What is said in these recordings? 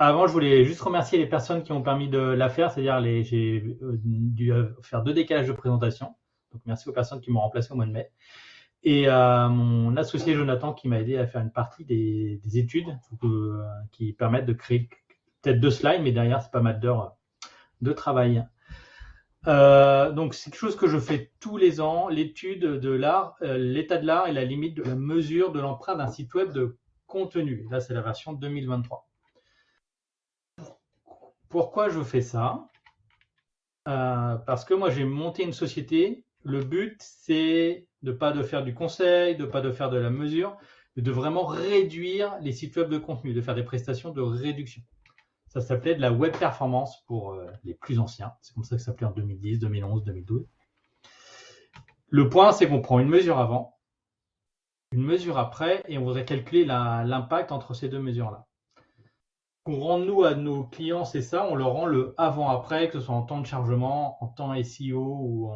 Avant, je voulais juste remercier les personnes qui ont permis de la faire, c'est-à-dire j'ai dû faire 2 décalages de présentation. Donc merci aux personnes qui m'ont remplacé au mois de mai. Et mon associé Jonathan qui m'a aidé à faire une partie des études qui permettent de créer peut-être 2 slides, mais derrière, c'est pas mal d'heures de travail. Donc c'est quelque chose que je fais tous les ans, l'étude de l'art, l'état de l'art et la limite de la mesure de l'empreinte d'un site web de contenu. Là, c'est la version 2023. Pourquoi je fais ça? Parce que moi, j'ai monté une société. Le but, c'est de pas de faire du conseil, de pas de faire de la mesure, mais de vraiment réduire les sites web de contenu, de faire des prestations de réduction. Ça s'appelait de la web performance pour les plus anciens. C'est comme ça que ça s'appelait en 2010, 2011, 2012. Le point, c'est qu'on prend une mesure avant, une mesure après, et on voudrait calculer l'impact entre ces deux mesures-là. Qu'on rende nous à nos clients, c'est ça, on leur rend le avant-après, que ce soit en temps de chargement, en temps SEO ou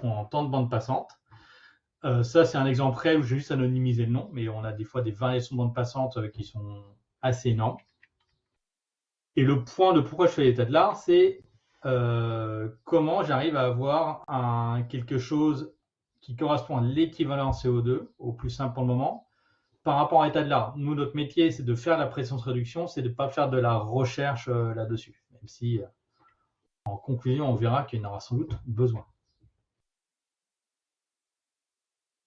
en temps de bande passante. Ça, c'est un exemple réel où j'ai juste anonymisé le nom, mais on a des fois des variations de bande passante qui sont assez énormes. Et le point de pourquoi je fais l'état de l'art, c'est comment j'arrive à avoir quelque chose qui correspond à l'équivalent CO2, au plus simple pour le moment, par rapport à l'état de l'art. Nous, notre métier, c'est de faire la pression de réduction, c'est de ne pas faire de la recherche là-dessus. Même si, en conclusion, on verra qu'il y en aura sans doute besoin.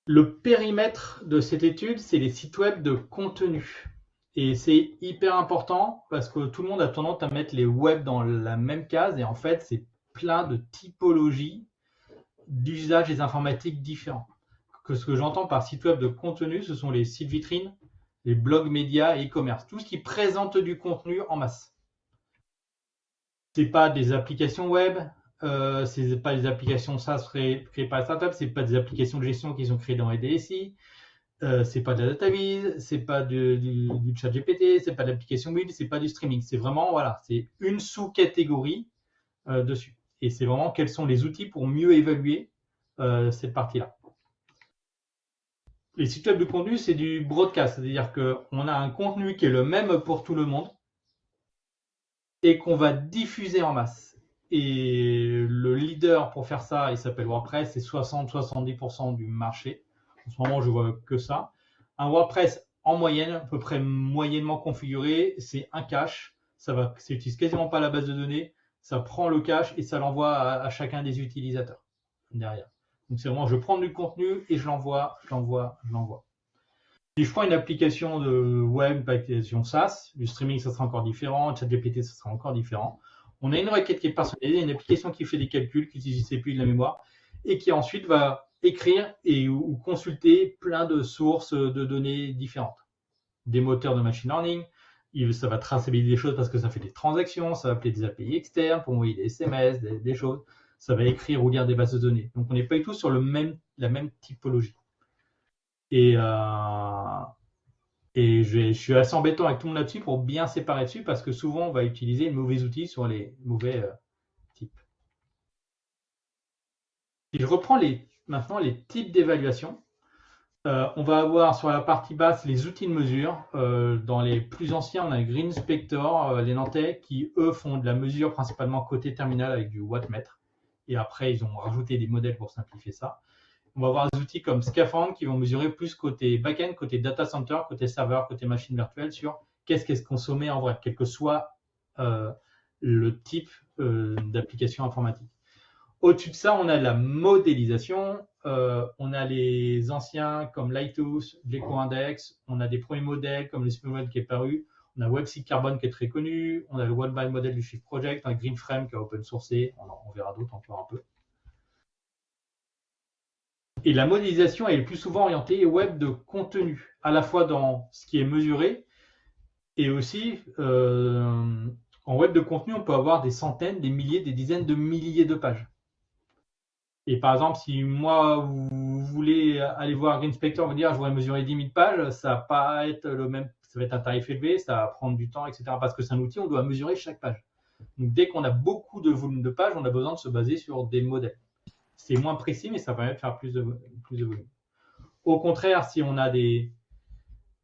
Le périmètre de cette étude, c'est les sites web de contenu. Et c'est hyper important parce que tout le monde a tendance à mettre les web dans la même case et en fait, c'est plein de typologies d'usages des informatiques différents. Que ce que j'entends par site web de contenu, ce sont les sites vitrines, les blogs médias et e-commerce, tout ce qui présente du contenu en masse. C'est pas des applications web, c'est pas des applications SaaS créées par les startups, c'est pas des applications de gestion qui sont créées dans les DSI, c'est pas de la database, c'est pas du chat GPT, c'est pas de l'application build, c'est pas du streaming. C'est vraiment, voilà, c'est une sous-catégorie dessus. Et c'est vraiment quels sont les outils pour mieux évaluer cette partie-là. Les sites web de contenu, c'est du broadcast, c'est-à-dire qu'on a un contenu qui est le même pour tout le monde et qu'on va diffuser en masse. Et le leader pour faire ça, il s'appelle WordPress, c'est 60-70% du marché. En ce moment, je vois que ça. Un WordPress en moyenne, à peu près moyennement configuré, c'est un cache. Ça n'utilise quasiment pas la base de données. Ça prend le cache et ça l'envoie à chacun des utilisateurs derrière. Donc c'est vraiment, je prends du contenu et je l'envoie. Si je prends une application de web, une application SaaS, du streaming, ça sera encore différent, ChatGPT, ça sera encore différent. On a une requête qui est personnalisée, une application qui fait des calculs, qui utilise CPU de la mémoire, et qui ensuite va écrire ou consulter plein de sources de données différentes. Des moteurs de machine learning, ça va traçabiliser des choses parce que ça fait des transactions, ça va appeler des API externes pour envoyer des SMS, des choses. Ça va écrire ou lire des bases de données. Donc on n'est pas du tout sur la même typologie. Et je suis assez embêtant avec tout le monde là-dessus pour bien séparer dessus parce que souvent on va utiliser les mauvais outils sur les mauvais types. Si je reprends maintenant les types d'évaluation, on va avoir sur la partie basse les outils de mesure. Dans les plus anciens, on a GreenSpector, les Nantais, qui eux font de la mesure principalement côté terminal avec du wattmètre. Et après, ils ont rajouté des modèles pour simplifier ça. On va avoir des outils comme Scafandre qui vont mesurer plus côté back-end, côté data center, côté serveur, côté machine virtuelle sur qu'est-ce qui est consommé en vrai, quel que soit le type d'application informatique. Au-dessus de ça, on a la modélisation. On a les anciens comme Lighthouse, GeckoIndex. On a des premiers modèles comme le SpringModel qui est paru. On a WebSeq Carbon qui est très connu. On a le One by Model du Shift Project. On a Greenframe qui est open sourcé. On verra d'autres encore un peu. Et la modélisation est le plus souvent orientée web de contenu, à la fois dans ce qui est mesuré et aussi en web de contenu, on peut avoir des centaines, des milliers, des dizaines de milliers de pages. Et par exemple, si moi, vous voulez aller voir GreenSpector, vous dire je voudrais mesurer 10 000 pages, ça va pas être le même, ça va être un tarif élevé, ça va prendre du temps, etc. Parce que c'est un outil, on doit mesurer chaque page. Donc dès qu'on a beaucoup de volume de pages, on a besoin de se baser sur des modèles. C'est moins précis, mais ça permet de faire plus de volume. Au contraire, si on a des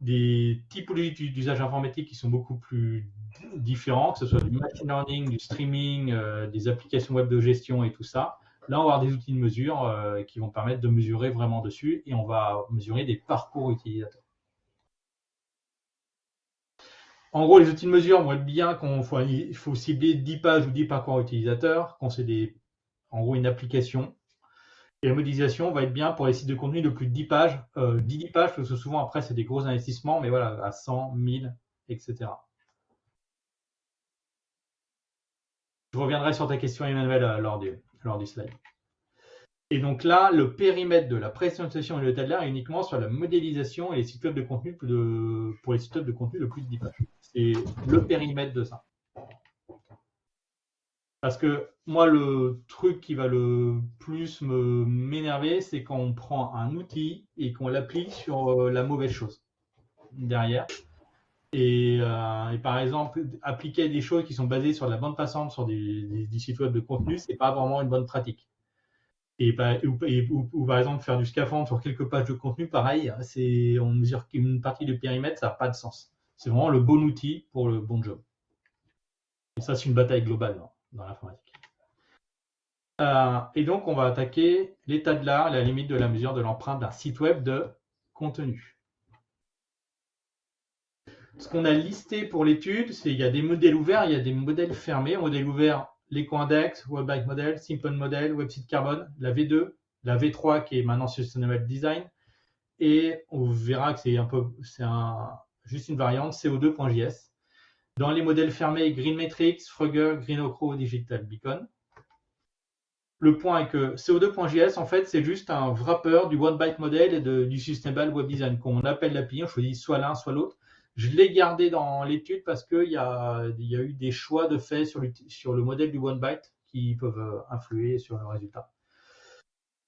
des typologies d'usage informatique qui sont beaucoup plus différents, que ce soit du machine learning, du streaming, des applications web de gestion et tout ça. Là, on va avoir des outils de mesure qui vont permettre de mesurer vraiment dessus et on va mesurer des parcours utilisateurs. En gros, les outils de mesure vont être bien quand il faut cibler 10 pages ou 10 parcours utilisateurs, quand c'est en gros une application. Et la modélisation va être bien pour les sites de contenu de plus de 10 pages. 10 pages, parce que souvent après, c'est des gros investissements, mais voilà, à 100, 1000, etc. Je reviendrai sur ta question, Emmanuel, lors du slide. Et donc là, le périmètre de la présentation et le tableau est uniquement sur la modélisation et les sites web de contenu pour les sites web de contenu de plus de 10 pages. C'est le périmètre de ça. Parce que moi, le truc qui va le plus m'énerver, c'est quand on prend un outil et qu'on l'applique sur la mauvaise chose derrière. Et par exemple, appliquer des choses qui sont basées sur la bande passante sur des sites web de contenu, c'est pas vraiment une bonne pratique. Ou par exemple, faire du scaphandre sur quelques pages de contenu, pareil, on mesure qu'une partie du périmètre, ça n'a pas de sens. C'est vraiment le bon outil pour le bon job. Et ça, c'est une bataille globale dans l'informatique. Et donc, on va attaquer l'état de l'art, la limite de la mesure de l'empreinte d'un site web de contenu. Ce qu'on a listé pour l'étude, c'est qu'il y a des modèles ouverts, il y a des modèles fermés. Modèle ouvert, l'EcoIndex, WebBike Model, Simple Model, WebSite Carbone, la V2, la V3 qui est maintenant Sustainable Design. Et on verra que c'est juste une variante, CO2.js. Dans les modèles fermés, GreenMetrics, Frugger, GreenOcro, Digital Beacon. Le point est que CO2.js, en fait, c'est juste un wrapper du One-Byte Model et du Sustainable Web Design. Quand on appelle l'API, on choisit soit l'un, soit l'autre. Je l'ai gardé dans l'étude parce qu'il y a eu des choix de fait sur le modèle du One-Byte qui peuvent influer sur le résultat.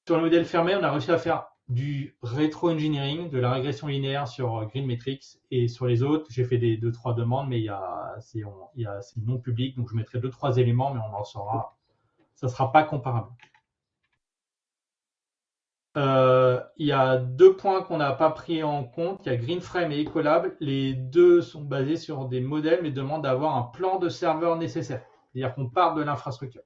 Sur le modèle fermé, on a réussi à faire du rétro-engineering, de la régression linéaire sur GreenMetrics. Et sur les autres, j'ai fait 2-3 demandes, mais c'est non public. Donc, je mettrai 2-3 éléments, mais on en saura. Ça ne sera pas comparable. Il y a 2 points qu'on n'a pas pris en compte. Il y a GreenFrame et Ecolab. Les deux sont basés sur des modèles, mais demandent d'avoir un plan de serveur nécessaire. C'est-à-dire qu'on part de l'infrastructure.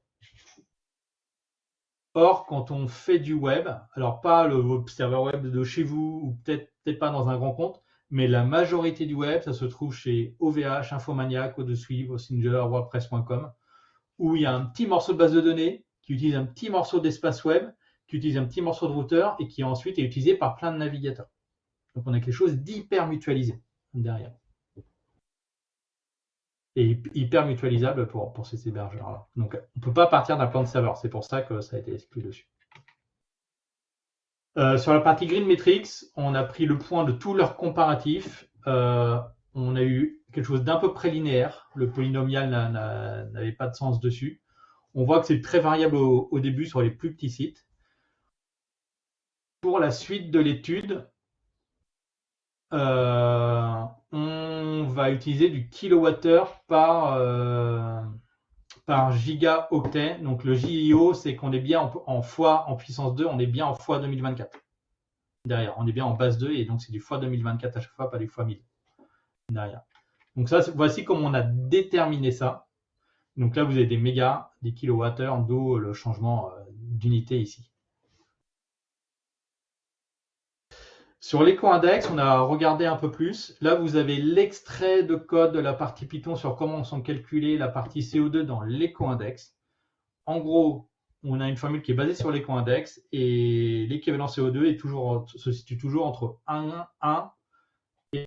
Or, quand on fait du web, alors pas le serveur web de chez vous, ou peut-être pas dans un grand compte, mais la majorité du web, ça se trouve chez OVH, Infomaniac, Odeswave, Ossinger, WordPress.com, où il y a un petit morceau de base de données qui utilise un petit morceau d'espace web, qui utilise un petit morceau de routeur et qui ensuite est utilisé par plein de navigateurs. Donc on a quelque chose d'hyper mutualisé derrière. Et hyper mutualisable pour ces hébergeurs-là. Donc on ne peut pas partir d'un plan de serveur, c'est pour ça que ça a été exclu dessus. Sur la partie GreenMetrics, on a pris le point de tous leurs comparatifs. On a eu quelque chose d'un peu près linéaire. Le polynomial n'avait pas de sens dessus. On voit que c'est très variable au début sur les plus petits sites. Pour la suite de l'étude, on va utiliser du kilowattheure par gigaoctet. Donc le JIO, c'est qu'on est bien en fois en puissance 2, on est bien en fois 2024. Derrière, on est bien en base 2 et donc c'est du fois 2024 à chaque fois, pas du fois 1000 derrière. Donc ça, voici comment on a déterminé ça. Donc là, vous avez des mégas, des kilowattheures, d'où le changement d'unité ici. Sur l'EcoIndex, on a regardé un peu plus. Là, vous avez l'extrait de code de la partie Python sur comment sont calculées la partie CO2 dans l'EcoIndex. En gros, on a une formule qui est basée sur l'EcoIndex et l'équivalent CO2 se situe toujours entre 1 et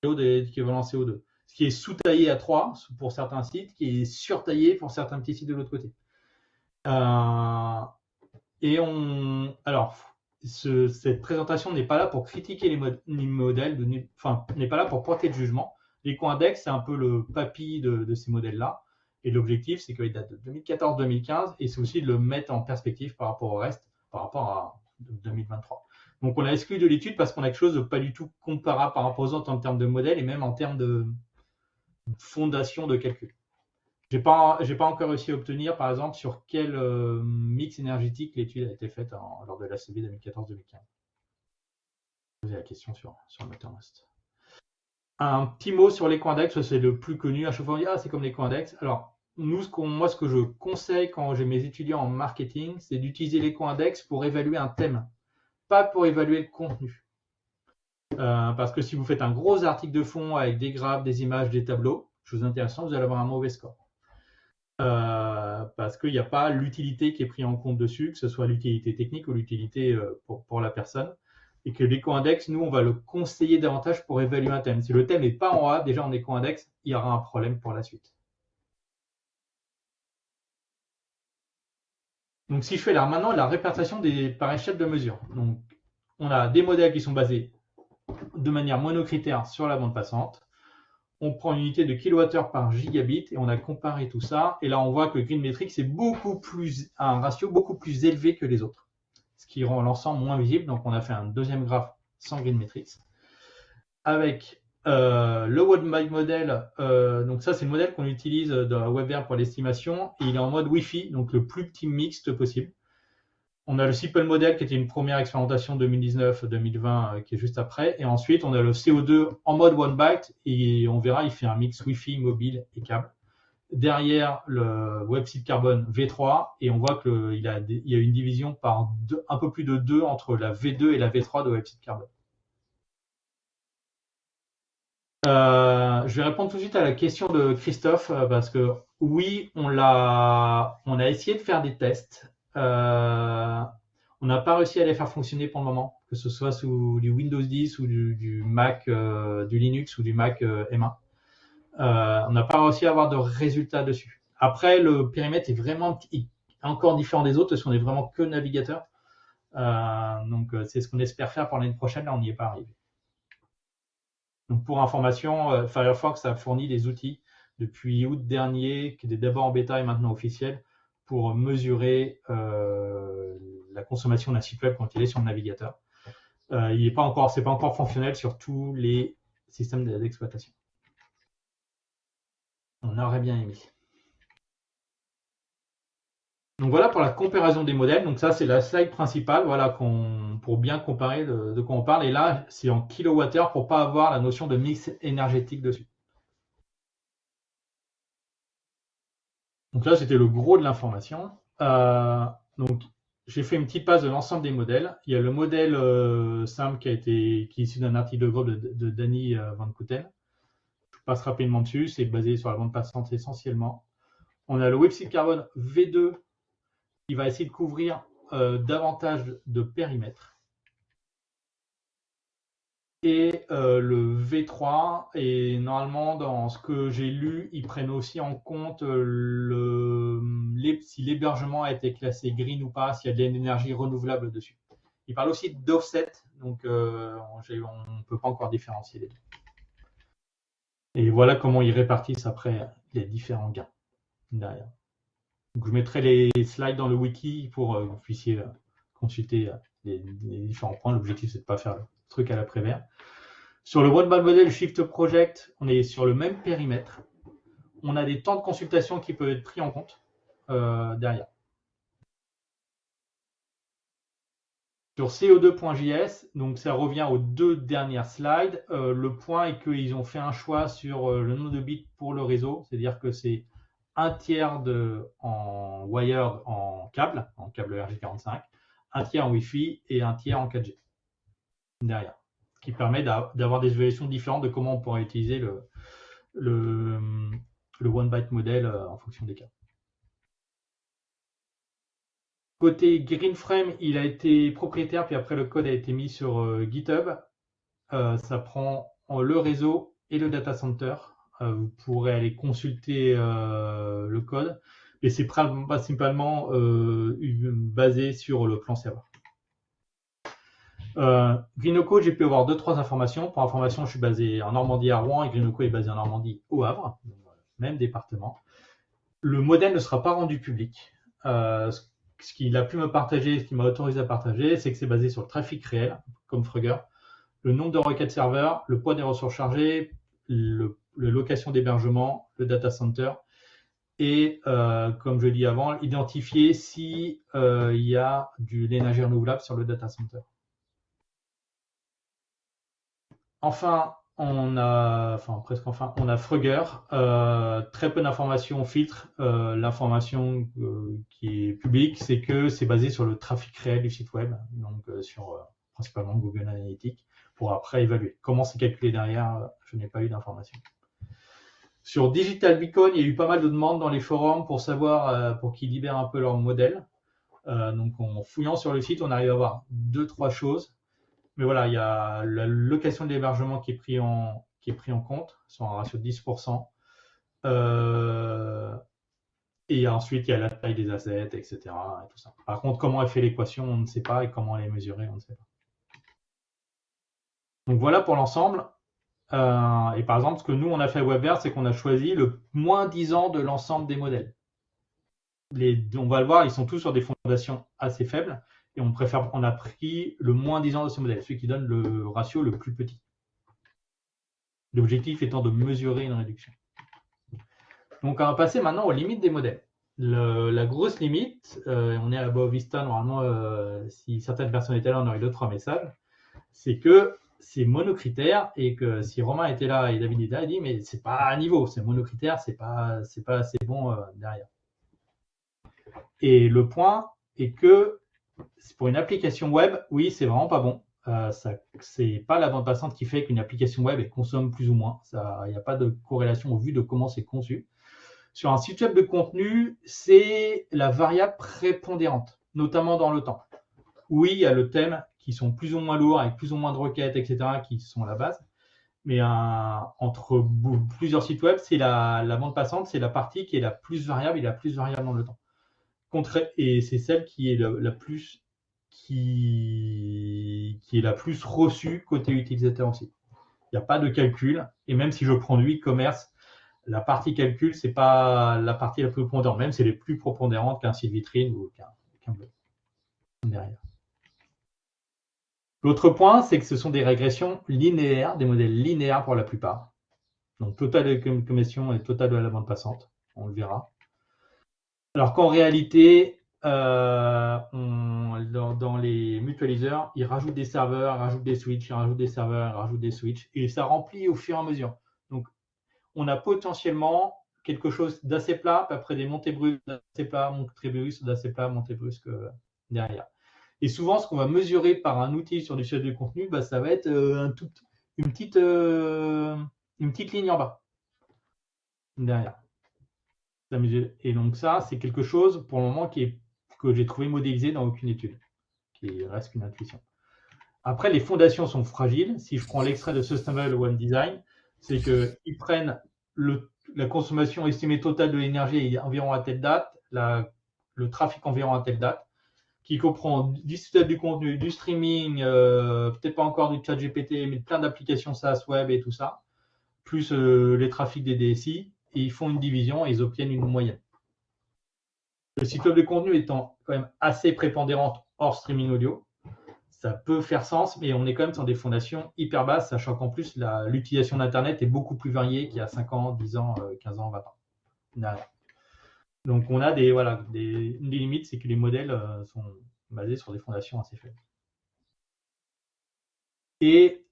l'équivalent CO2. Ce qui est sous-taillé à 3 pour certains sites, qui est surtaillé pour certains petits sites de l'autre côté. Cette présentation n'est pas là pour critiquer les modèles, n'est pas là pour porter de jugement. L'EcoIndex, c'est un peu le papy de ces modèles-là. Et l'objectif, c'est qu'il date de 2014-2015 et c'est aussi de le mettre en perspective par rapport au reste, par rapport à 2023. Donc, on a exclu de l'étude parce qu'on a quelque chose de pas du tout comparable par rapport aux autres en termes de modèles et même en termes de fondation de calcul. J'ai pas encore réussi à obtenir, par exemple, sur quel mix énergétique l'étude a été faite lors de l'ACB 2014-2015. Posez la question sur le moteur Rust. Un petit mot sur l'éco-index, c'est le plus connu. À chaque fois, on dit ah, c'est comme l'éco-index. Alors, nous, moi, ce que je conseille quand j'ai mes étudiants en marketing, c'est d'utiliser l'éco-index pour évaluer un thème, pas pour évaluer le contenu. Parce que si vous faites un gros article de fond avec des graphes, des images, des tableaux, chose intéressante, vous allez avoir un mauvais score. Parce qu'il n'y a pas l'utilité qui est prise en compte dessus, que ce soit l'utilité technique ou l'utilité pour la personne. Et que l'éco-index, nous, on va le conseiller davantage pour évaluer un thème. Si le thème n'est pas en A, déjà en éco-index, il y aura un problème pour la suite. Donc, si je fais là maintenant la répartition par échelle de mesure. Donc, on a des modèles qui sont basés de manière monocritère sur la bande passante. On prend une unité de kilowattheure par gigabit et on a comparé tout ça. Et là, on voit que GreenMetrics a un ratio beaucoup plus élevé que les autres, ce qui rend l'ensemble moins visible. Donc, on a fait un deuxième graphe sans GreenMetrics. Avec le WebMike model, donc ça, c'est le modèle qu'on utilise dans WebVR pour l'estimation. Et il est en mode Wi-Fi, donc le plus petit mixte possible. On a le Simple model qui était une première expérimentation 2019-2020 qui est juste après. Et ensuite, on a le CO2 en mode one byte et on verra, il fait un mix Wi-Fi, mobile et câble. Derrière le WebSeed Carbone V3 et on voit qu'il y a une division par un peu plus de 2 entre la V2 et la V3 de WebSeed Carbone. Je vais répondre tout de suite à la question de Christophe parce que oui, on a essayé de faire des tests. On n'a pas réussi à les faire fonctionner pour le moment, que ce soit sous du Windows 10 ou du Mac, du Linux ou du Mac M1. On n'a pas réussi à avoir de résultats dessus. Après, le périmètre est vraiment encore différent des autres parce qu'on est vraiment que navigateur. Donc, c'est ce qu'on espère faire pour l'année prochaine. Là, on n'y est pas arrivé. Donc, pour information, Firefox a fourni des outils depuis août dernier, qui étaient d'abord en bêta et maintenant officiels, pour mesurer la consommation d'un site web quand il est sur le navigateur. C'est pas encore fonctionnel sur tous les systèmes d'exploitation. On aurait bien aimé. Donc voilà pour la comparaison des modèles. Donc ça, c'est la slide principale, voilà, pour bien comparer de quoi on parle. Et là, c'est en kilowattheure pour pas avoir la notion de mix énergétique dessus. Donc là, c'était le gros de l'information. Donc, j'ai fait une petite passe de l'ensemble des modèles. Il y a le modèle simple qui est issu d'un article de groupe de Danny Van Kooten. Je passe rapidement dessus. C'est basé sur la bande passante essentiellement. On a le WebSeed Carbone V2 qui va essayer de couvrir davantage de périmètres. Et le V3, et normalement, dans ce que j'ai lu, ils prennent aussi en compte si l'hébergement a été classé green ou pas, s'il y a de l'énergie renouvelable dessus. Il parle aussi d'offset, donc on ne peut pas encore différencier les deux. Et voilà comment ils répartissent après les différents gains derrière. Donc, je mettrai les slides dans le wiki pour que vous puissiez consulter les différents points. L'objectif, c'est de ne pas faire le truc à l'après-vert. Sur le One Ball Model Shift Project, on est sur le même périmètre. On a des temps de consultation qui peuvent être pris en compte derrière. Sur CO2.js, donc ça revient aux deux dernières slides. Le point est qu'ils ont fait un choix sur le nombre de bits pour le réseau, c'est-à-dire que c'est un tiers en wired en câble RJ45, un tiers en Wi-Fi et un tiers en 4G derrière. Qui permet d'avoir des évaluations différentes de comment on pourrait utiliser le one byte model en fonction des cas. Côté GreenFrame, il a été propriétaire, puis après le code a été mis sur GitHub. Ça prend le réseau et le data center. Vous pourrez aller consulter le code, mais c'est principalement basé sur le plan serveur. Greenoco, j'ai pu avoir 2-3 informations. Pour information, je suis basé en Normandie à Rouen et Greenoco est basé en Normandie au Havre, même département. Le modèle ne sera pas rendu public. Ce qu'il a pu me partager, ce qu'il m'a autorisé à partager, c'est que c'est basé sur le trafic réel, comme Frugger, le nombre de requêtes serveurs, le poids des ressources chargées, la location d'hébergement, le data center, et comme je l'ai dit avant, identifier s'il y a de l'énergie renouvelable sur le data center. Enfin, on a, enfin presque enfin, on a Frugger, très peu d'informations, on filtre. L'information qui est publique, c'est que c'est basé sur le trafic réel du site web, donc sur principalement Google Analytics, pour après évaluer. Comment c'est calculé derrière, je n'ai pas eu d'informations. Sur Digital Beacon, il y a eu pas mal de demandes dans les forums pour savoir, pour qu'ils libèrent un peu leur modèle. Donc en fouillant sur le site, on arrive à voir 2-3 choses. Mais voilà, il y a la location de l'hébergement qui est pris en compte sur un ratio de 10%. Et ensuite, il y a la taille des assets, etc. Et tout ça. Par contre, comment est fait l'équation, on ne sait pas, et comment elle est mesurée, on ne sait pas. Donc voilà pour l'ensemble. Et par exemple, ce que nous, on a fait à WebVert, c'est qu'on a choisi le moins 10 ans de l'ensemble des modèles. On va le voir, ils sont tous sur des fondations assez faibles. Et on a pris le moins 10 ans de ce modèle, celui qui donne le ratio le plus petit. L'objectif étant de mesurer une réduction. Donc, on va passer maintenant aux limites des modèles. La grosse limite, on est à Boa Vista, normalement, si certaines personnes étaient là, on aurait 2-3 messages, c'est que c'est monocritère et que si Romain était là et David était là, il dit mais c'est pas à niveau, c'est monocritère, c'est pas assez bon derrière. Et le point est que pour une application web, oui, c'est vraiment pas bon. C'est pas la bande passante qui fait qu'une application web elle consomme plus ou moins. Il n'y a pas de corrélation au vu de comment c'est conçu. Sur un site web de contenu, c'est la variable prépondérante, notamment dans le temps. Oui, il y a le thème qui sont plus ou moins lourds, avec plus ou moins de requêtes, etc., qui sont la base. Mais entre plusieurs sites web, c'est la bande passante, c'est la partie qui est la plus variable et la plus variable dans le temps. Et c'est celle qui est la plus reçue côté utilisateur aussi. Il n'y a pas de calcul. Et même si je prends du e-commerce, la partie calcul, c'est pas la partie la plus prépondérante, même si elle est plus prépondérante qu'un site vitrine ou qu'un blog derrière. L'autre point, c'est que ce sont des régressions linéaires, des modèles linéaires pour la plupart. Donc total de commission et total de la bande passante, on le verra. Alors qu'en réalité, dans les mutualiseurs, ils rajoutent des serveurs, ils rajoutent des switches, ils rajoutent des serveurs, ils rajoutent des switches, et ça remplit au fur et à mesure. Donc on a potentiellement quelque chose d'assez plat, puis après des montées brusques d'assez plat, montées brusques d'assez plat, montées brusques derrière. Et souvent, ce qu'on va mesurer par un outil sur du site de contenu, ça va être une petite ligne en bas derrière. Et donc ça, c'est quelque chose pour le moment que j'ai trouvé modélisé dans aucune étude, qui reste qu'une intuition. Après, les fondations sont fragiles. Si je prends l'extrait de Sustainable Web Design, c'est qu'ils prennent la consommation estimée totale de l'énergie environ à telle date, le trafic environ à telle date, qui comprend du stockage du contenu, du streaming, peut-être pas encore du chat GPT, mais plein d'applications SaaS web et tout ça, plus les trafics des DSI, et ils font une division et ils obtiennent une moyenne. Le site web de contenu étant quand même assez prépondérante hors streaming audio, ça peut faire sens, mais on est quand même sur des fondations hyper basses, sachant qu'en plus, l'utilisation d'Internet est beaucoup plus variée qu'il y a 5 ans, 10 ans, 15 ans, 20 ans. Derrière. Donc, on a une des limites, c'est que les modèles sont basés sur des fondations assez faibles. Et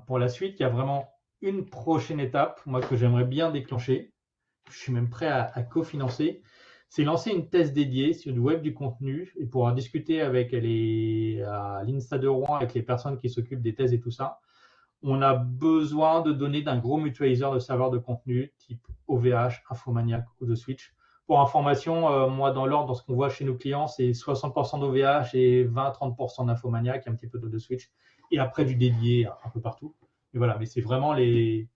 pour la suite, il y a vraiment une prochaine étape, moi, que j'aimerais bien déclencher. Je suis même prêt à cofinancer. C'est lancer une thèse dédiée sur du web du contenu et pouvoir discuter avec à l'INSA de Rouen, avec les personnes qui s'occupent des thèses et tout ça. On a besoin de données d'un gros mutualiseur de serveurs de contenu type OVH, Infomaniac ou de Switch. Pour information, moi, dans l'ordre, dans ce qu'on voit chez nos clients, c'est 60% d'OVH et 20-30% d'Infomaniac, un petit peu de Switch, et après du dédié un peu partout. Mais voilà, mais c'est vraiment les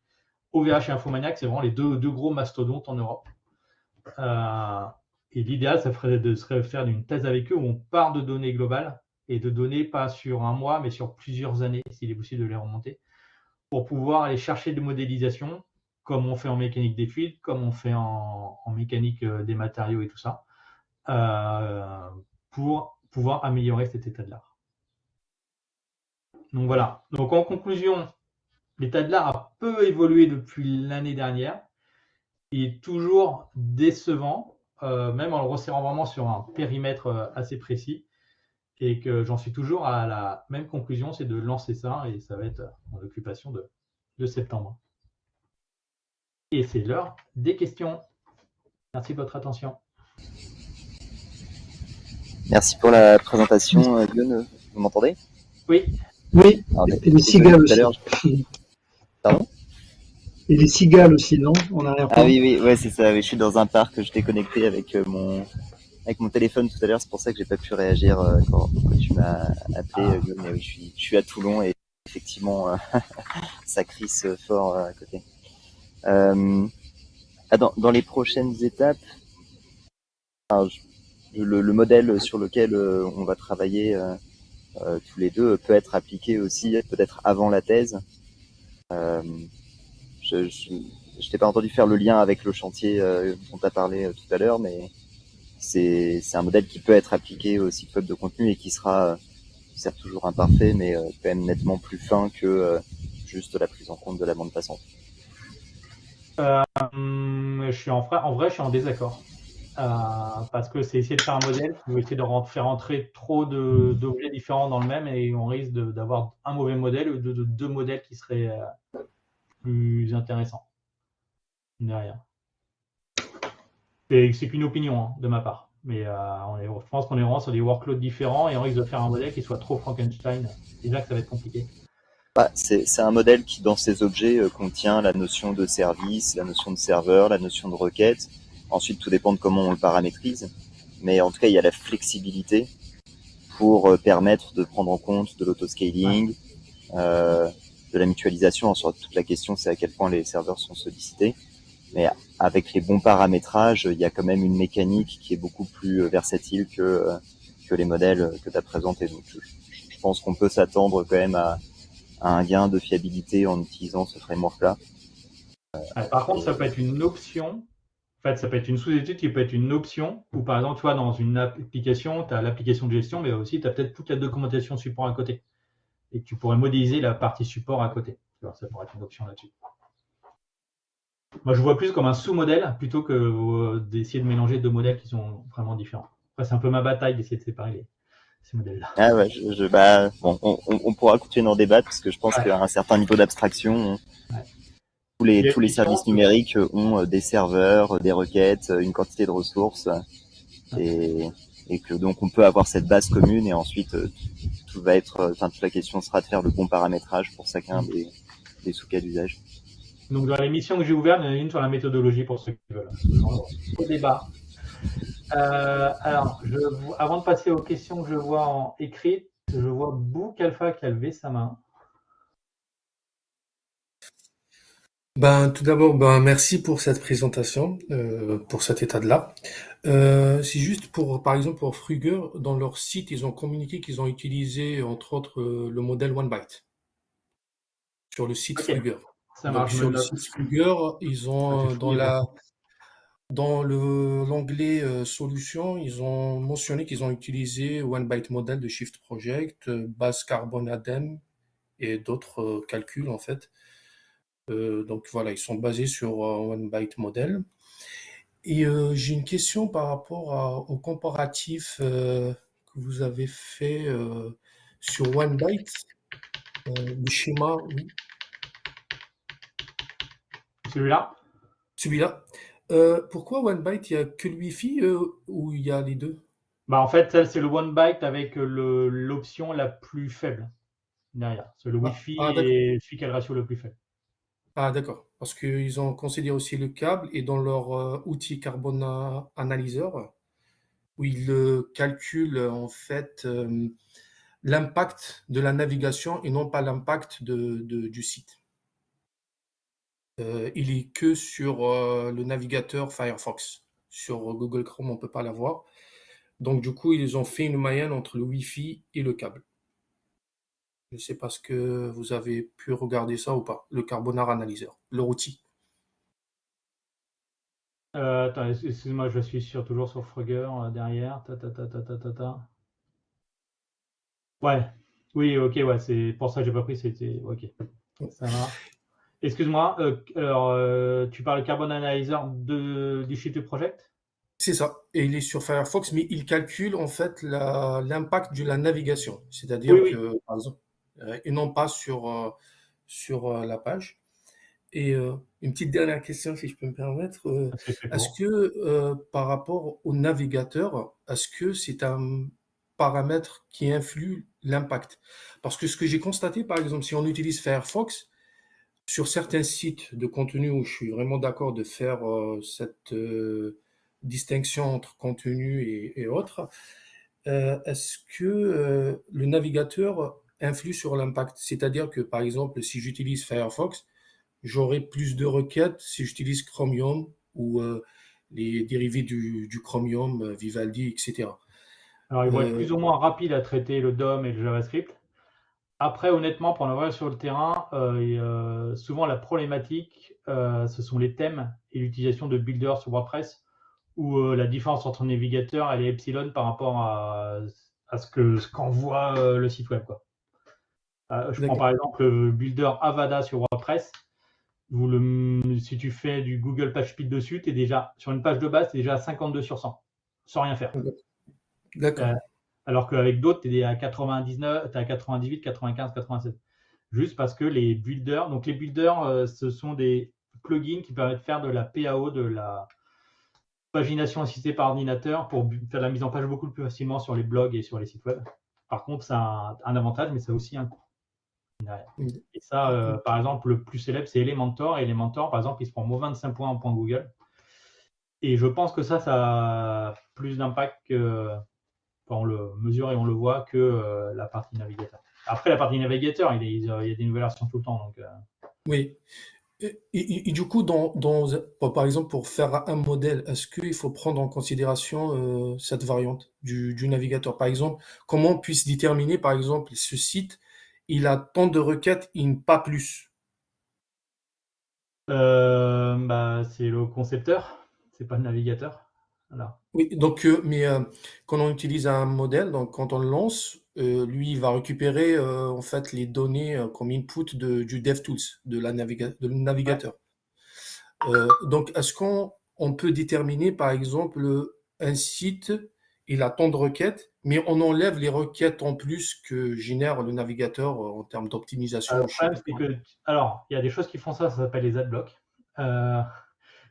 OVH et Infomaniac, c'est vraiment les deux gros mastodontes en Europe. Et l'idéal, ça serait de faire une thèse avec eux où on part de données globales et de données pas sur un mois, mais sur plusieurs années, s'il est possible de les remonter, pour pouvoir aller chercher des modélisations, comme on fait en mécanique des fluides, comme on fait en mécanique des matériaux et tout ça, pour pouvoir améliorer cet état de l'art. Donc voilà. Donc en conclusion, l'état de l'art a peu évolué depuis l'année dernière. Il est toujours décevant, même en le resserrant vraiment sur un périmètre assez précis. et que j'en suis toujours à la même conclusion, c'est de lancer ça et ça va être en occupation de septembre. Et c'est l'heure des questions. Merci de votre attention. Merci pour la présentation, Guillaume. Vous m'entendez? Oui. Oui, et les cigales aussi. Pardon? Et les cigales aussi, non? En arrière-plan. Ah oui, ouais, c'est ça. Oui, je suis dans un parc, je t'ai connecté avec mon téléphone tout à l'heure. C'est pour ça que j'ai pas pu réagir quand tu m'as appelé, Guillaume. Mais oui, je suis à Toulon et effectivement, ça crisse fort à côté. Dans les prochaines étapes, le modèle sur lequel on va travailler tous les deux peut être appliqué aussi peut-être avant la thèse. Je t'ai pas entendu faire le lien avec le chantier dont tu as parlé tout à l'heure, mais c'est un modèle qui peut être appliqué au site web de contenu et qui sera certes toujours imparfait, mais quand même nettement plus fin que juste la prise en compte de la bande passante. Je suis en vrai, je suis en désaccord. Parce que c'est essayer de faire un modèle qui va essayer de faire entrer trop d'objets différents dans le même et on risque d'avoir un mauvais modèle ou de deux modèles qui seraient plus intéressants. Derrière. C'est qu'une opinion de ma part. Mais je pense qu'on est vraiment sur des workloads différents et on risque de faire un modèle qui soit trop Frankenstein. C'est là que ça va être compliqué. C'est un modèle qui, dans ses objets, contient la notion de service, la notion de serveur, la notion de requête. Ensuite, tout dépend de comment on le paramétrise. Mais en tout cas, il y a la flexibilité pour permettre de prendre en compte de l'autoscaling, de la mutualisation. Ensuite, toute la question, c'est à quel point les serveurs sont sollicités. Mais avec les bons paramétrages, il y a quand même une mécanique qui est beaucoup plus versatile que les modèles que tu as présentés. Donc, je pense qu'on peut s'attendre quand même à un gain de fiabilité en utilisant ce framework-là. Par contre, ça peut être une option. En fait, ça peut être une sous-étude qui peut être une option, ou par exemple, tu vois, dans une application, tu as l'application de gestion, mais aussi tu as peut-être toute la documentation support à côté. Et tu pourrais modéliser la partie support à côté. Alors, ça pourrait être une option là-dessus. Moi, je vois plus comme un sous-modèle plutôt que d'essayer de mélanger deux modèles qui sont vraiment différents. Après, c'est un peu ma bataille d'essayer de séparer ces modèles-là. Ah ouais, on pourra continuer d'en débattre parce que je pense qu'à un certain niveau d'abstraction, tous les services numériques ont des serveurs, des requêtes, une quantité de ressources, et que donc on peut avoir cette base commune et ensuite toute la question sera de faire le bon paramétrage pour chacun des sous-cas d'usage. Donc dans les missions que j'ai ouvertes, il y en a une sur la méthodologie pour ceux qui veulent. Au débat. Alors, avant de passer aux questions que je vois en écrite, je vois Book Alpha qui a levé sa main. Tout d'abord, merci pour cette présentation, pour cet état de l'art. C'est juste par exemple, pour Fruger, dans leur site, ils ont communiqué qu'ils ont utilisé, entre autres, le modèle OneByte. Sur le site Fruger. Ça marche. Donc, sur le site Fruger, ils ont, dans l'onglet solutions, ils ont mentionné qu'ils ont utilisé OneByte model de Shift Project, base Carbon ADEM et d'autres calculs, en fait. Donc voilà, ils sont basés sur OneByte model. Et j'ai une question par rapport au comparatif que vous avez fait sur OneByte, le schéma, oui. Celui-là? Celui-là. Pourquoi OneByte, il n'y a que le Wi-Fi ou il y a les deux? En fait, ça, c'est le OneByte avec l'option la plus faible derrière. C'est le Wi-Fi et celui qui a le ratio le plus faible. Ah, d'accord. Parce qu'ils ont considéré aussi le câble et dans leur outil Carbon Analyzer, où ils calculent en fait l'impact de la navigation et non pas l'impact du site. Il est que sur le navigateur Firefox. Sur Google Chrome, on ne peut pas l'avoir. Donc, du coup, ils ont fait une moyenne entre le Wi-Fi et le câble. Je ne sais pas ce que vous avez pu regarder ça ou pas, le Carbonara Analyzer, leur outil. Attends, excuse-moi, je suis toujours sur Fruger derrière. Ouais, oui, ok, ouais, c'est pour ça que j'ai pas pris, c'était ok, ça marche. Excuse-moi, alors tu parles Carbon Analyzer du Shift Project? C'est ça. il est sur Firefox, mais il calcule en fait l'impact de la navigation. Oui, C'est-à-dire oui. que, par exemple, et non pas sur la page. Et une petite dernière question, si je peux me permettre. C'est fait Est-ce pour. que par rapport au navigateur, est-ce que c'est un paramètre qui influe l'impact? Parce que ce que j'ai constaté, par exemple, si on utilise Firefox, sur certains sites de contenu où je suis vraiment d'accord de faire cette distinction entre contenu et autres, est-ce que le navigateur influe sur l'impact? C'est-à-dire que, par exemple, si j'utilise Firefox, j'aurai plus de requêtes si j'utilise Chromium ou les dérivés du Chromium, Vivaldi, etc. Alors, ils vont être Euh, plus ou moins rapides à traiter le DOM et le JavaScript. Après, honnêtement, pour en avoir sur le terrain, souvent la problématique, ce sont les thèmes et l'utilisation de builders sur WordPress, où la différence entre navigateur elle est epsilon par rapport à ce qu'envoie le site web, quoi. Je prends d'accord, par exemple le builder Avada sur WordPress. Si tu fais du Google PageSpeed dessus, tu es déjà sur une page de base, tu es déjà à 52 sur 100, sans rien faire. Euh, d'accord. alors qu'avec d'autres, tu es à 99, tu es à 98, 95, 87. Juste parce que les builders, donc les builders, ce sont des plugins qui permettent de faire de la PAO, de la pagination assistée par ordinateur, pour faire la mise en page beaucoup plus facilement sur les blogs et sur les sites web. Par contre, ça a un avantage, mais ça a aussi un coût derrière. Et ça, par exemple, le plus célèbre, c'est Elementor. Et Elementor, par exemple, il se prend moins 25 points en point Google. Et je pense que ça a plus d'impact quand on le mesure et on le voit que la partie navigateur. Après, la partie navigateur, il y a des nouvelles versions tout le temps. Donc, Oui. Et du coup, par exemple, pour faire un modèle, est-ce qu'il faut prendre en considération cette variante du navigateur? Par exemple, comment on puisse déterminer, par exemple, ce site, il a tant de requêtes, pas plus. c'est le concepteur, c'est pas le navigateur. Voilà. Oui, donc, mais quand on utilise un modèle, donc quand on le lance, lui, il va récupérer en fait les données comme input du DevTools, de le Ouais. navigateur. Donc, est-ce qu'on peut déterminer, par exemple, un site, il a tant de requêtes, mais on enlève les requêtes en plus que génère le navigateur en termes d'optimisation, Le je sais problème, pas c'est quoi. que, alors, il y a des choses qui font ça s'appelle les adblocks. Euh,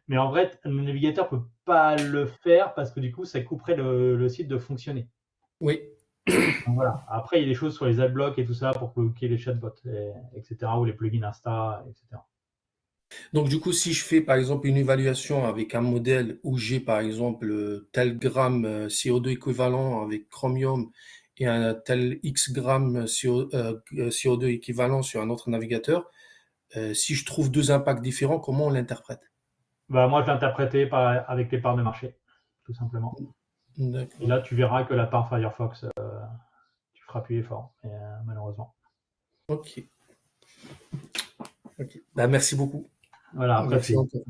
mais en vrai, le navigateur peut pas le faire parce que du coup, ça couperait le site de fonctionner. Oui. Donc, voilà. Après, il y a des choses sur les adblocks et tout ça pour bloquer les chatbots, etc., ou les plugins Insta, etc. Donc, du coup, si je fais, par exemple, une évaluation avec un modèle où j'ai, par exemple, tel gramme CO2 équivalent avec Chromium et un tel X gramme CO2 équivalent sur un autre navigateur, si je trouve deux impacts différents, comment on l'interprète? Bah, moi, je l'ai interprété avec les parts de marché, tout simplement. Et D'accord. là, tu verras que la part Firefox, tu feras appuyer fort, malheureusement. Ok. Ok. Bah, merci beaucoup. Voilà, après, Merci encore.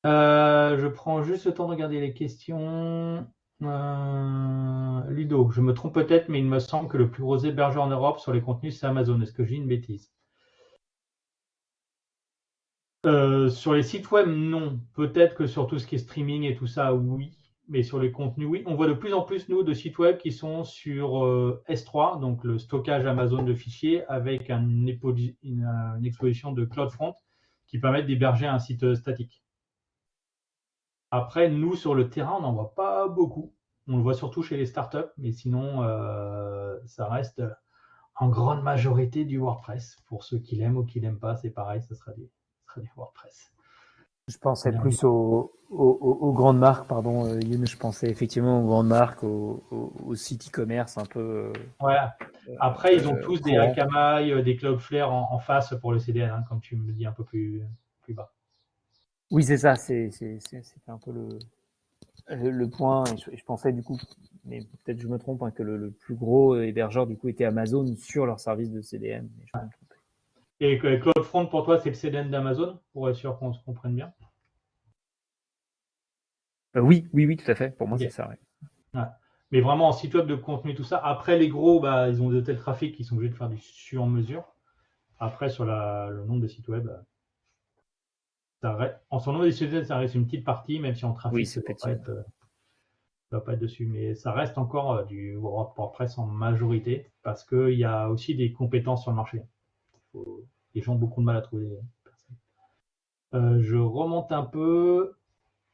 Je prends juste le temps de regarder les questions. Ludo, je me trompe peut-être, mais il me semble que le plus gros hébergeur en Europe sur les contenus, c'est Amazon. Est-ce que j'ai une bêtise? Sur les sites web, non. Peut-être que sur tout ce qui est streaming et tout ça, oui. Mais sur les contenus, oui. On voit de plus en plus, nous, de sites web qui sont sur S3, donc le stockage Amazon de fichiers, avec une exposition de CloudFront qui permettent d'héberger un site statique. Après, nous, sur le terrain, on n'en voit pas beaucoup. On le voit surtout chez les startups, mais sinon, ça reste en grande majorité du WordPress. Pour ceux qui l'aiment ou qui l'aiment pas, c'est pareil, ce sera des WordPress. Je pensais plus aux grandes marques, pardon, Youn, je pensais effectivement aux grandes marques, aux sites e-commerce un peu. Voilà. Après, ils ont tous des courants. Akamai, des Cloudflare en face pour le CDN, hein, comme tu me dis un peu plus bas. Oui, c'est ça, c'était un peu le point. Et je pensais du coup, mais peut-être je me trompe, hein, que le plus gros hébergeur du coup était Amazon sur leur service de CDN. Mais je peux me tromper. Et CloudFront, pour toi, c'est le CDN d'Amazon, pour être sûr qu'on se comprenne bien? Oui, tout à fait. Pour moi, Ok. c'est ça. Ouais. Ouais. Mais vraiment en site web de contenu, tout ça. Après, les gros, bah, ils ont de tels trafics qu'ils sont obligés de faire du sur-mesure. Après, sur le nombre de sites web, en son nombre d'utilisateurs, ça reste une petite partie, même si en trafic, Oui, ça c'est ne petit. doit pas être dessus. Mais ça reste encore du WordPress en majorité, parce qu'il y a aussi des compétences sur le marché. Les gens ont beaucoup de mal à trouver des personnes. Je remonte un peu.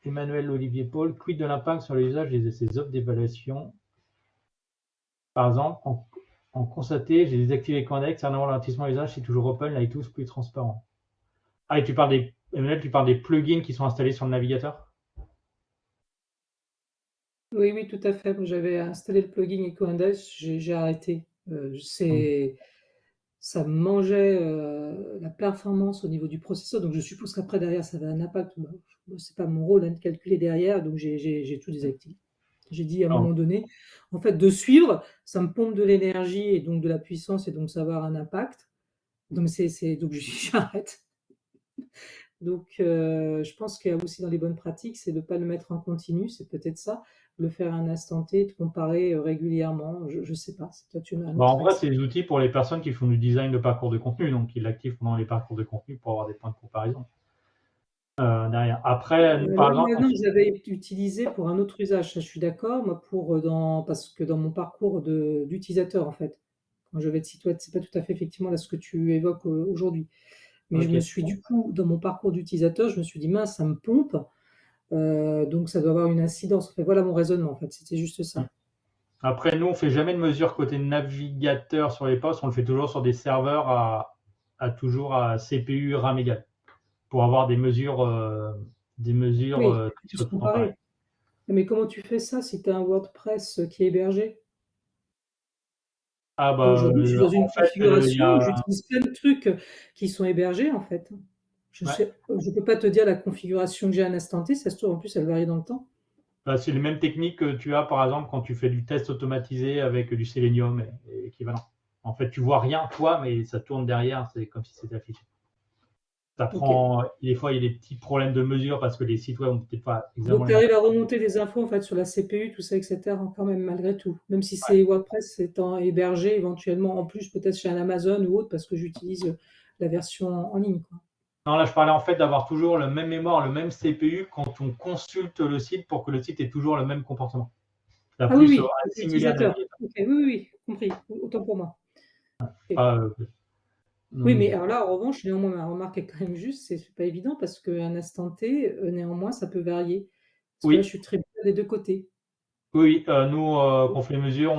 Emmanuel Olivier Paul, quid de l'impact sur l'usage de ces offres d'évaluation? Par exemple, en constater, j'ai désactivé Condex, en avant l'alentissement d'usage, c'est toujours open, là est tous plus transparent. Ah, et Emmanuel, tu parles des plugins qui sont installés sur le navigateur? Oui, oui, tout à fait. Moi, j'avais installé le plugin EcoIndex, j'ai arrêté. Ça mangeait la performance au niveau du processeur, donc je suppose qu'après derrière ça avait un impact. C'est pas mon rôle de calculer derrière, donc j'ai tout désactivé. J'ai dit à un moment donné, en fait, de suivre, ça me pompe de l'énergie et donc de la puissance et donc ça va avoir un impact. Donc donc j'arrête. Donc je pense qu'il y a aussi dans les bonnes pratiques, c'est de ne pas le mettre en continu, c'est peut-être ça, le faire à un instant T, de comparer régulièrement. Je sais pas. C'est peut-être En vrai, c'est des outils pour les personnes qui font du design de parcours de contenu, donc ils l'activent pendant les parcours de contenu pour avoir des points de comparaison. Derrière. Après, nous, par exemple, non, j'avais utilisé pour un autre usage, ça je suis d'accord, moi parce que dans mon parcours d'utilisateur en fait, quand je vais de site web, c'est pas tout à fait effectivement là ce que tu évoques aujourd'hui. Mais je me suis du coup, dans mon parcours d'utilisateur, je me suis dit mince, ça me pompe, donc ça doit avoir une incidence. En fait, voilà mon raisonnement en fait, c'était juste ça. Après, nous, on fait jamais de mesure côté navigateur sur les postes, on le fait toujours sur des serveurs toujours à CPU RAM égal, pour avoir des mesures qui soient tout pareilles. Mais comment tu fais ça si tu as un WordPress qui est hébergé? Ah bah, Aujourd'hui, je suis dans une configuration où a... j'utilise plein de trucs qui sont hébergés en fait. Je ne peux pas te dire la configuration que j'ai à l'instant T, ça se trouve en plus elle varie dans le temps. Bah, c'est les mêmes techniques que tu as par exemple quand tu fais du test automatisé avec du Selenium et équivalent. En fait, tu vois rien toi, mais ça tourne derrière, c'est comme si c'était affiché. Ça prend, des fois, il y a des petits problèmes de mesure parce que les sites web ont peut-être pas exactement. Donc, tu arrives à remonter des infos en fait sur la CPU, tout ça, etc. quand même, malgré tout. Même si c'est WordPress étant hébergé éventuellement en plus, peut-être chez un Amazon ou autre, parce que j'utilise la version en ligne, quoi. Non, là, je parlais en fait d'avoir toujours le même mémoire, le même CPU quand on consulte le site pour que le site ait toujours le même comportement. Oui, l'utilisateur. Oui, compris. Autant pour moi. Oui, mais alors là, en revanche, néanmoins, ma remarque est quand même juste, c'est pas évident parce qu'un instant T, néanmoins, ça peut varier. Parce que là, je suis très bien des deux côtés. Oui, nous, quand on fait les mesures,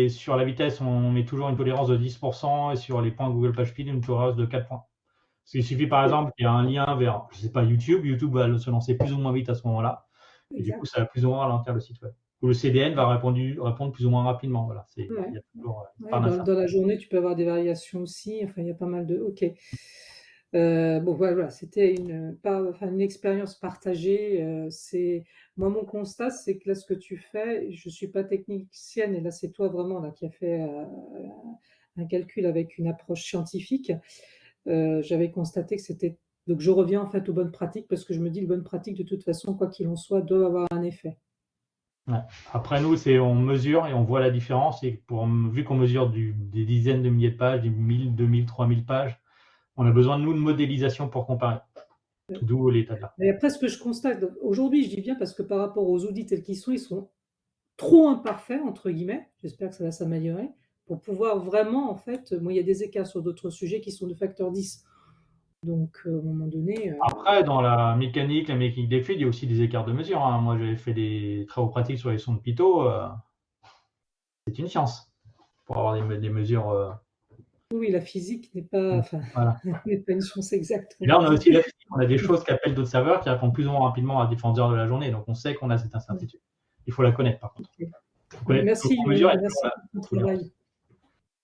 sur la vitesse, on met toujours une tolérance de 10% et sur les points Google PageSpeed, une tolérance de 4 points. Parce qu'il suffit, par exemple, qu'il y a un lien vers, je sais pas, YouTube. YouTube va se lancer plus ou moins vite à ce moment-là. Et du coup, ça va plus ou moins ralentir le site web. Ou le CDN va répondre plus ou moins rapidement. Voilà, il y a toujours dans la journée, tu peux avoir des variations aussi. Enfin, il y a pas mal de. OK. Bon, voilà, c'était une expérience partagée. Moi, mon constat, c'est que là, ce que tu fais, je suis pas technicienne, et là, c'est toi vraiment là qui a fait un calcul avec une approche scientifique. J'avais constaté que c'était. Donc, je reviens en fait aux bonnes pratiques parce que je me dis les bonnes pratiques, de toute façon, quoi qu'il en soit, doivent avoir un effet. Ouais. Après, nous, on mesure et on voit la différence. Et vu qu'on mesure des dizaines de milliers de pages, des 1000, 2000, 3000 pages, on a besoin de nous de modélisation pour comparer. D'où l'état de l'art. Et après, ce que je constate aujourd'hui, je dis bien parce que par rapport aux audits tels qu'ils sont, ils sont trop imparfaits, entre guillemets. J'espère que ça va s'améliorer pour pouvoir vraiment, en fait, moi, il y a des écarts sur d'autres sujets qui sont de facteur 10. Donc, à un moment donné. Après, dans la mécanique des fluides, il y a aussi des écarts de mesure. Hein. Moi, j'avais fait des travaux pratiques sur les sons de Pitot. C'est une science pour avoir des mesures. Oui, la physique n'est pas, n'est pas une science exacte. Et là, on a aussi la physique. On a des choses qu'appellent d'autres serveurs qui répondent plus ou moins rapidement à différentes heures de la journée. Donc, on sait qu'on a cette incertitude. Il faut la connaître, par contre. Merci pour ton travail.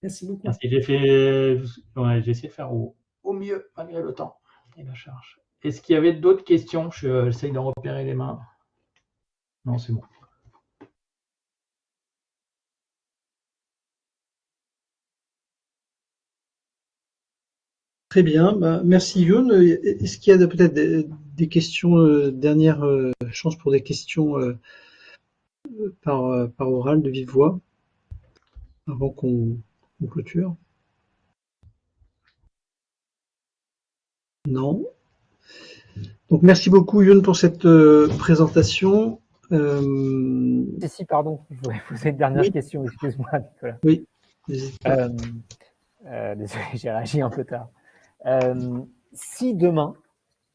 Merci beaucoup. Merci. J'ai essayé de faire au mieux malgré le temps et la charge. Est-ce qu'il y avait d'autres questions? J'essaye de repérer les mains. Non, c'est bon. Très bien, merci Youn. Est-ce qu'il y a peut-être des questions, dernière chance pour des questions par oral, de vive voix, avant qu'on clôture? Non. Donc merci beaucoup Youn pour cette présentation. Si, pardon, je voulais poser une dernière Oui. question, excuse-moi Nicolas. Oui, n'hésite pas. Désolé, j'ai réagi un peu tard. Si demain,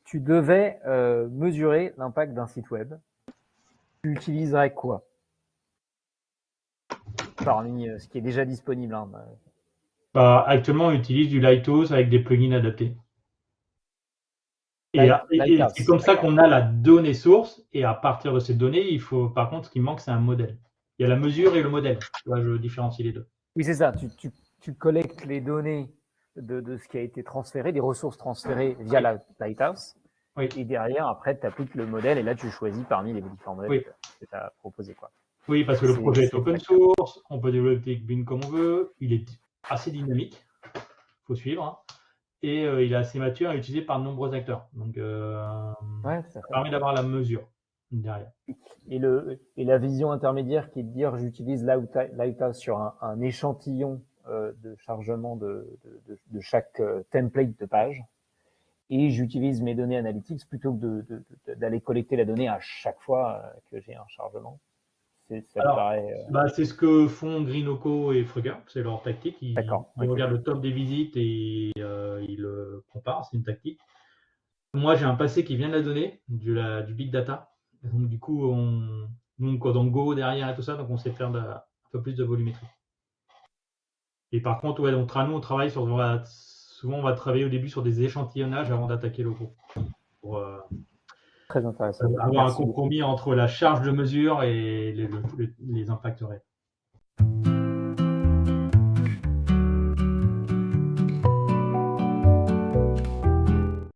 tu devais mesurer l'impact d'un site web, tu utiliserais quoi parmi ce qui est déjà disponible hein, Actuellement, on utilise du Lighthouse avec des plugins adaptés. Et Lighthouse, c'est comme ça d'accord. qu'on a la donnée source. Et à partir de cette donnée, il faut, par contre, ce qui manque, c'est un modèle. Il y a la mesure et le modèle. Tu vois, je différencie les deux. Oui, c'est ça. Tu collectes les données de ce qui a été transféré, des ressources transférées via la Lighthouse. Oui. Et derrière, après, tu appliques le modèle et là, tu choisis parmi les différents modèles que tu as proposés. Quoi. Oui, parce que le projet est open source, on peut développer Bin comme on veut, il est assez dynamique, il faut suivre, hein, et il est assez mature et utilisé par de nombreux acteurs. Donc, ça permet d'avoir la mesure derrière. Et la vision intermédiaire qui est de dire j'utilise Lighthouse sur un échantillon de chargement de chaque template de page et j'utilise mes données analytics plutôt que d'aller collecter la donnée à chaque fois que j'ai un chargement. C'est ce que font Greenoco et Frugger, c'est leur tactique. Ils regardent le top des visites et ils le comparent, c'est une tactique. Moi, j'ai un passé qui vient de la donnée, du big data. Donc, du coup, nous, dans Go derrière et tout ça, donc on sait faire un peu plus de volumétrie. Et par contre, ouais, donc nous, on travaille sur. Souvent, on va travailler au début sur des échantillonnages avant d'attaquer le gros. Pour très intéressant. Avoir un compromis entre la charge de mesure et les impacts réels.